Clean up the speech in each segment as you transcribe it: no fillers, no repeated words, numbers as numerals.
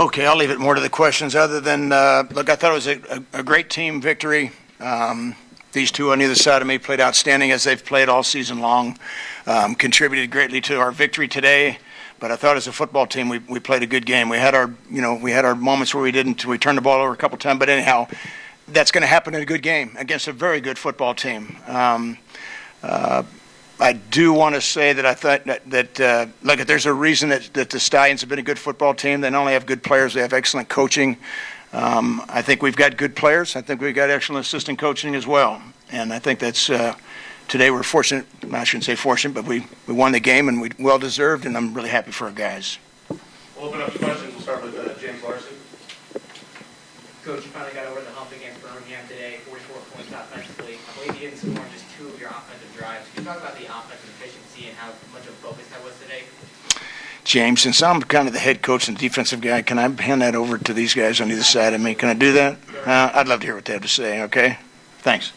Okay, I'll leave it more to the questions other than, look, I thought it was a great team victory. These two on either side of me played outstanding as they've played all season long, contributed greatly to our victory today. But I thought as a football team, we played a good game. We had our moments where we turned the ball over a couple times, but anyhow, that's going to happen in a good game against a very good football team. I do want to say that I thought that look, there's a reason that the Stallions have been a good football team. They not only have good players, they have excellent coaching. I think we've got good players. I think we've got excellent assistant coaching as well. And I think that's today we're fortunate. I shouldn't say fortunate, but we won the game and we well deserved. And I'm really happy for our guys. We'll open up the questions. We'll start with James Larson. Coach, you finally got over the hump against Birmingham today, 44 points offensively. I believe you didn't score just 2 of your offensive drives. Can you talk about the offensive efficiency and how much of a focus that was today? James, since I'm kind of the head coach and defensive guy, can I hand that over to these guys on either side of me? Can I do that? I'd love to hear what they have to say, okay? Thanks.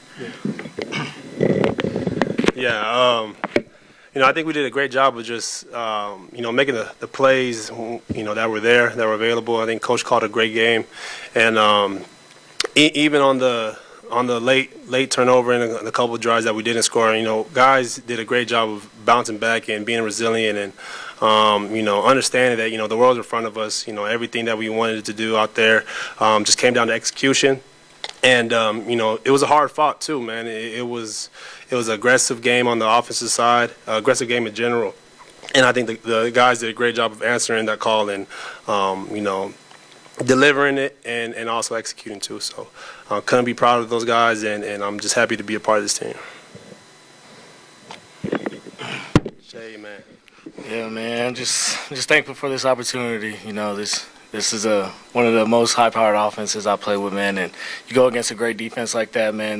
Yeah, I think we did a great job of just, making the plays, that were there, that were available. I think Coach called a great game. And even on the late turnover and a couple of drives that we didn't score, guys did a great job of bouncing back and being resilient and, understanding that, the world's in front of us. Everything that we wanted to do out there just came down to execution. And, it was a hard fought too, man. It was an aggressive game on the offensive side, aggressive game in general. And I think the guys did a great job of answering that call and, delivering it and also executing too. So couldn't be proud of those guys, and I'm just happy to be a part of this team. Shay, man. Yeah, man. I'm just thankful for this opportunity. This is one of the most high-powered offenses I play with, man. And you go against a great defense like that, man.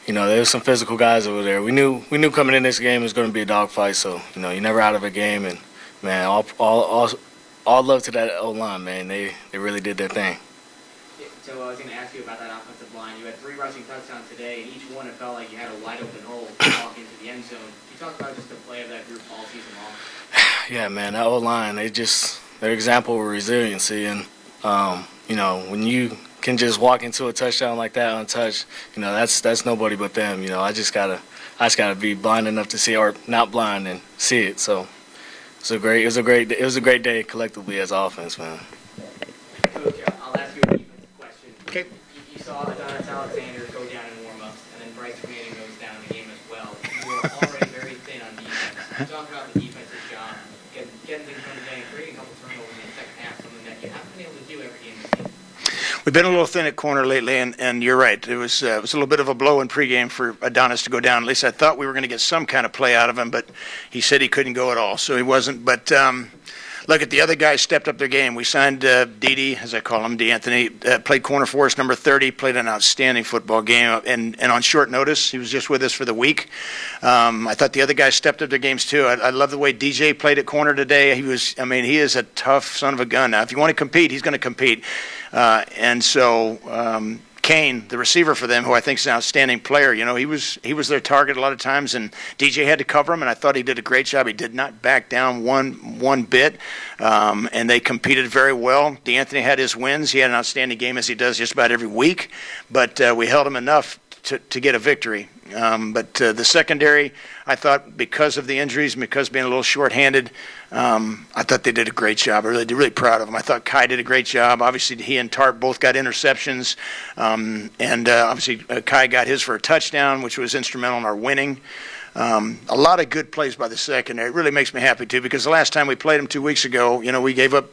There's some physical guys over there. We knew coming in this game it was going to be a dogfight. So you're never out of a game. And man, all love to that O-line, man. They really did their thing. So I was going to ask you about that offensive line. You had 3 rushing touchdowns today, and each one it felt like you had a wide open hole to walk into the end zone. Can you talk about just the play of that group all season long? Yeah, man, that O-line, they're an example of resiliency. And, when you can just walk into a touchdown like that untouched, that's nobody but them. I just gotta be blind enough to see, or not blind and see it. So it was a great day collectively as offense, man. Coach, I'll ask you a defensive question. Okay. You saw Adonis Alexander go down in warm-ups, and then Bryce Manning goes down in the game as well. You were already very thin on defense. Can you talk about the defensive job, getting things done today, and creating a couple turnovers in the second half, something that you haven't been able to do every game this season? We've been a little thin at corner lately, and you're right. It was a little bit of a blow in pregame for Adonis to go down. At least I thought we were going to get some kind of play out of him, but he said he couldn't go at all, so he wasn't. But look, at the other guys stepped up their game. We signed Dede, as I call him, D'Anthony, played corner for us, number 30, played an outstanding football game, and on short notice. He was just with us for the week. I thought the other guys stepped up their games too. I love the way DJ played at corner today. He is a tough son of a gun. Now, if you want to compete, he's going to compete. And so Kane, the receiver for them, who I think is an outstanding player, he was their target a lot of times, and DJ had to cover him, and I thought he did a great job. He did not back down one bit, and they competed very well. D'Anthony had his wins. He had an outstanding game, as he does just about every week, but we held him enough to get a victory. But the secondary, I thought, because of the injuries and because being a little short-handed, I thought they did a great job. I really proud of them. I thought Kai did a great job. Obviously, he and Tarp both got interceptions, and obviously Kai got his for a touchdown, which was instrumental in our winning. A lot of good plays by the secondary. It really makes me happy, too, because the last time we played them 2 weeks ago, we gave up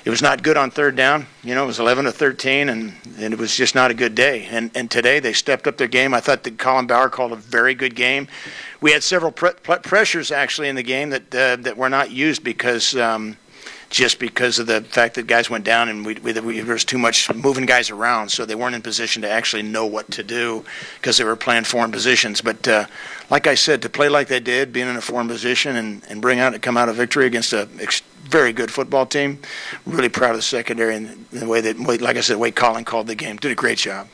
it was not good on third down. It was 11-13, and it was just not a good day. And today they stepped up their game. I thought that Colin Bauer called a very good game. We had several pressures actually in the game that were not used because just because of the fact that guys went down and there was too much moving guys around, so they weren't in position to actually know what to do because they were playing foreign positions. But like I said, to play like they did, being in a foreign position and come out a victory against a very good football team, really proud of the secondary and the way like I said, the way Colin called the game. Did a great job.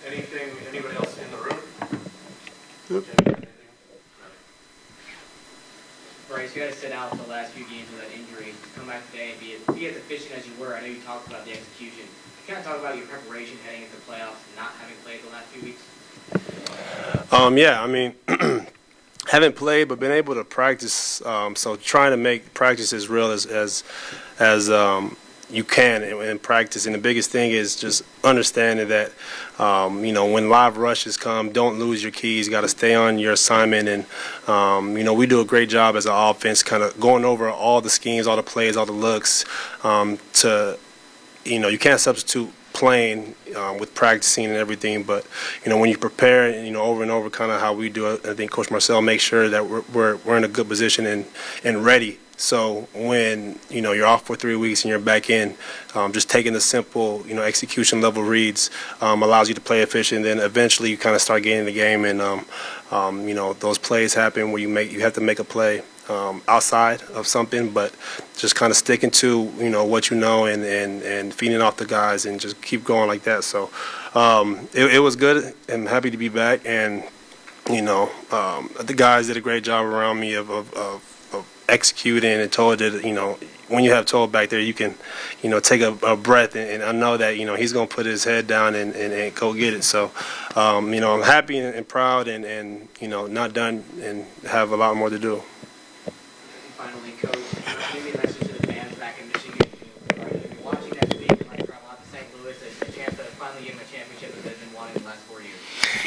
Anybody else in the room? Bryce, you had to sit out the last few games with that injury. Coming come back today and be as efficient as you were. I know you talked about the execution. Kind of talk about your preparation heading into the playoffs, not having played the last few weeks. Yeah, I mean, haven't played, but been able to practice. So trying to make practice as real as you can in practice. And the biggest thing is just understanding that, when live rushes come, don't lose your keys. You got to stay on your assignment. And, we do a great job as an offense kind of going over all the schemes, all the plays, all the looks you can't substitute playing with practicing and everything, but when you prepare, over and over, kind of how we do it. I think Coach Marcel makes sure that we're in a good position and ready. So when you're off for 3 weeks and you're back in, just taking the simple execution level reads allows you to play efficient. Then eventually you kind of start getting the game, and those plays happen where you have to make a play outside of something, but just kind of sticking to what and feeding off the guys and just keep going like that. So it was good. I'm happy to be back, and the guys did a great job around me of executing, and Toa did. When you have Toa back there, you can take a breath and I know that he's going to put his head down and go get it. So I'm happy and proud and not done and have a lot more to do. Finally, Coach, maybe a message to the fans back in Michigan. Watching that week, might travel out to St. Louis, a chance to finally get them a championship that they've been wanting the last 4 years.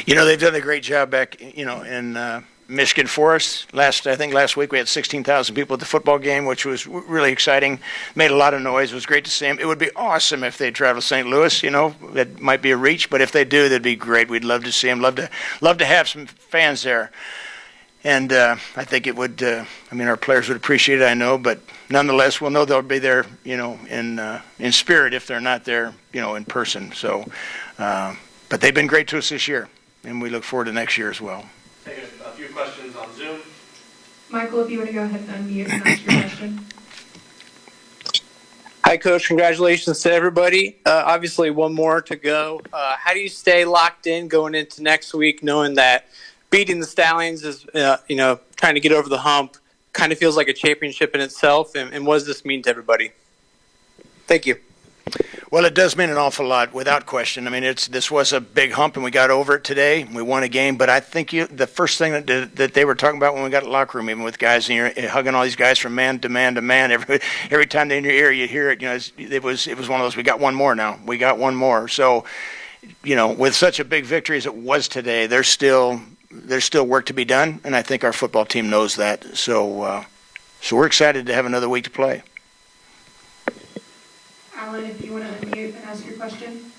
They've done a great job back, in Michigan for us. I think last week we had 16,000 people at the football game, which was really exciting. Made a lot of noise. It was great to see them. It would be awesome if they travel to St. Louis. That might be a reach, but if they do, that'd be great. We'd love to see them. Love to have some fans there. And I think it would. Our players would appreciate it, I know. But nonetheless, we'll know they'll be there, in spirit if they're not there, in person. So, but they've been great to us this year, and we look forward to next year as well. Taking a few questions on Zoom. Michael, if you want to go ahead and unmute and ask your question. Hi, Coach. Congratulations to everybody. Obviously, one more to go. How do you stay locked in going into next week, knowing that beating the Stallions is, trying to get over the hump, kind of feels like a championship in itself? And what does this mean to everybody? Thank you. Well, it does mean an awful lot, without question. This was a big hump, and we got over it today. We won a game, but I think the first thing that they were talking about when we got to the locker room, even with guys, and you're hugging all these guys from man to man to man. Every time they're in your ear, you hear it. It was one of those. We got one more now. We got one more. So, with such a big victory as it was today, there's still work to be done, and I think our football team knows that. So we're excited to have another week to play. Alan, if you want to unmute and ask your question.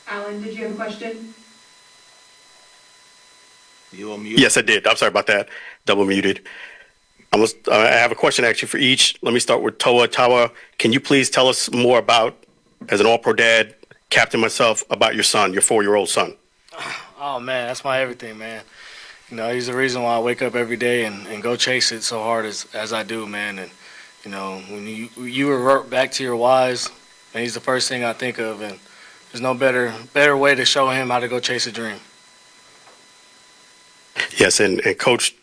Alan, did you have a question? You will mute. Yes, I did. I'm sorry about that. Double muted. I have a question actually for each. Let me start with Toa. Toa, can you please tell us more about, as an all-pro dad, captain myself, about your son, your 4-year-old son? Oh, man, that's my everything, man. He's the reason why I wake up every day and go chase it so hard as I do, man. And, when you revert back to your whys, and he's the first thing I think of, and there's no better way to show him how to go chase a dream. Yes, and Coach,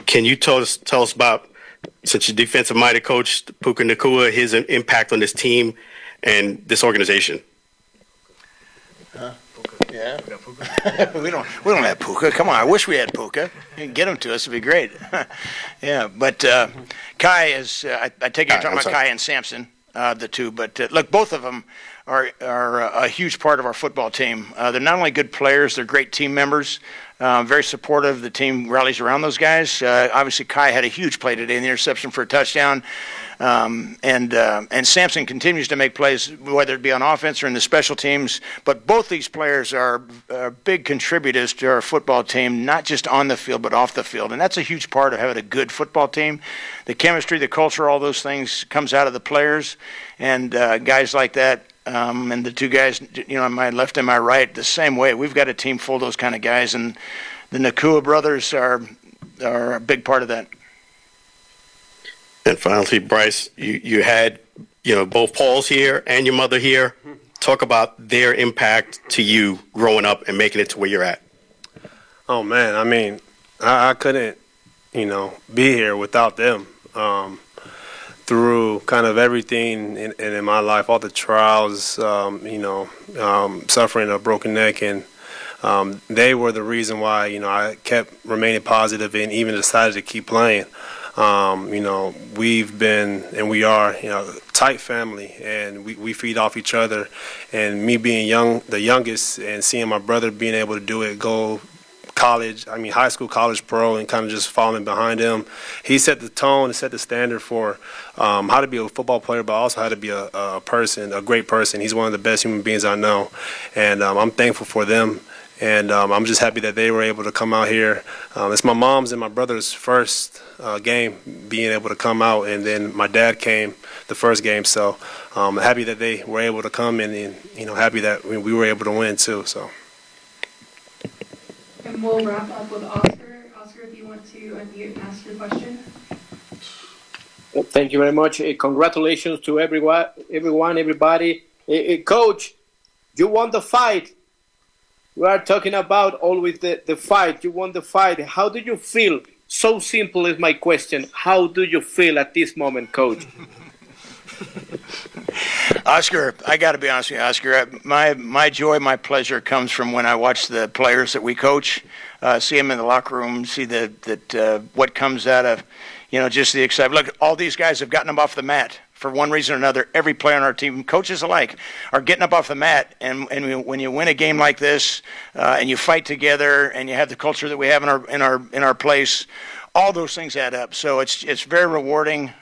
can you tell us about, since you're defensive-minded coach, Puka Nacua, his impact on this team and this organization? Yeah. we don't have Puka. Come on, I wish we had Puka. You can get him to us, it'd be great. Yeah, but Kai is. I take it you're talking about Kai and Samson, the two. But look, both of them are a huge part of our football team. They're not only good players, they're great team members. Very supportive. The team rallies around those guys. Obviously, Kai had a huge play today in the interception for a touchdown. And Sampson continues to make plays, whether it be on offense or in the special teams. But both these players are big contributors to our football team, not just on the field, but off the field. And that's a huge part of having a good football team. The chemistry, the culture, all those things comes out of the players. And guys like that, and the two guys, on my left and my right, the same way. We've got a team full of those kind of guys. And the Nacua brothers are a big part of that. And finally, Bryce, you had, both Paul's here and your mother here. Talk about their impact to you growing up and making it to where you're at. Oh man, I mean, I couldn't, be here without them. Through kind of everything in my life, all the trials, suffering a broken neck, and they were the reason why I kept remaining positive and even decided to keep playing. We've been and we are a tight family, and we feed off each other. And me being the youngest, and seeing my brother being able to do it, go high school, college, pro, and kind of just following behind him. He set the tone and set the standard for how to be a football player, but also how to be a person, a great person. He's one of the best human beings I know, and I'm thankful for them. And I'm just happy that they were able to come out here. It's my mom's and my brother's first game being able to come out, and then my dad came the first game. So I'm happy that they were able to come, and happy that we were able to win too. So. And we'll wrap up with Oscar. Oscar, if you want to unmute and ask your question. Thank you very much. Congratulations to everybody. Coach, you won the fight. We are talking about always the fight. You won the fight. How do you feel? So simple is my question. How do you feel at this moment, Coach? Oscar, I got to be honest with you, Oscar. My joy, my pleasure comes from when I watch the players that we coach, see them in the locker room, see that what comes out of, just the excitement. Look, all these guys have gotten them off the mat for one reason or another. Every player on our team, coaches alike, are getting up off the mat. And when you win a game like this, and you fight together, and you have the culture that we have in our place, all those things add up. So it's very rewarding.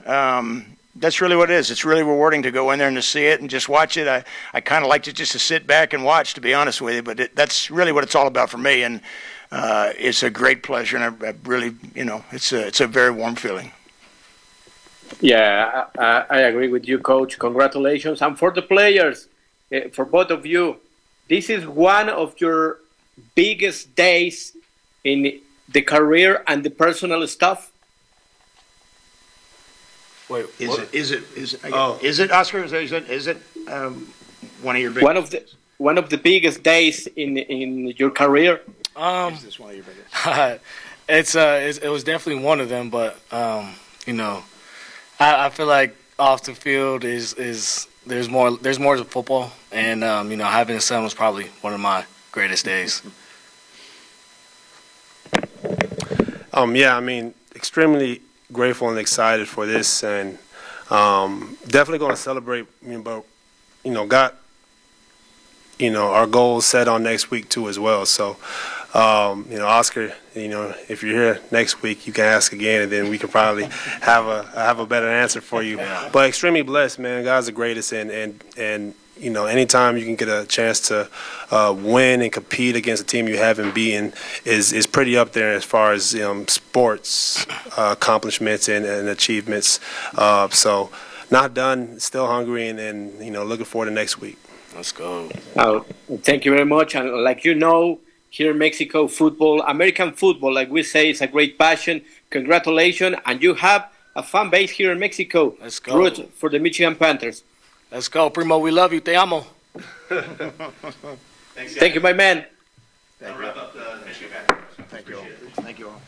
That's really what it is. It's really rewarding to go in there and to see it and just watch it. I kind of like to just to sit back and watch, to be honest with you. But that's really what it's all about for me, and it's a great pleasure. And I really, it's a very warm feeling. Yeah, I agree with you, Coach. Congratulations. And for the players, for both of you, this is one of your biggest days in the career and the personal stuff. Wait, Is it Oscar? Is it one of your biggest? One of the biggest days in your career. Is this one of your biggest? It was definitely one of them, but I feel like off the field is there's more to football, and having a son was probably one of my greatest days. Extremely grateful and excited for this, and definitely going to celebrate. But got our goals set on next week too as well. So Oscar, if you're here next week, you can ask again, and then we can probably have a better answer for you. Yeah. But extremely blessed, man. God's the greatest, and anytime you can get a chance to win and compete against a team you haven't beaten is pretty up there as far as sports accomplishments and achievements. So not done, still hungry, and looking forward to next week. Let's go. Thank you very much. And here in Mexico, football, American football, like we say, is a great passion. Congratulations. And you have a fan base here in Mexico. Let's go. Root for the Michigan Panthers. Let's go, Primo. We love you. Te amo. Thank you, my man. I'll wrap up the Michigan Panthers. Thank you all. Thank you all.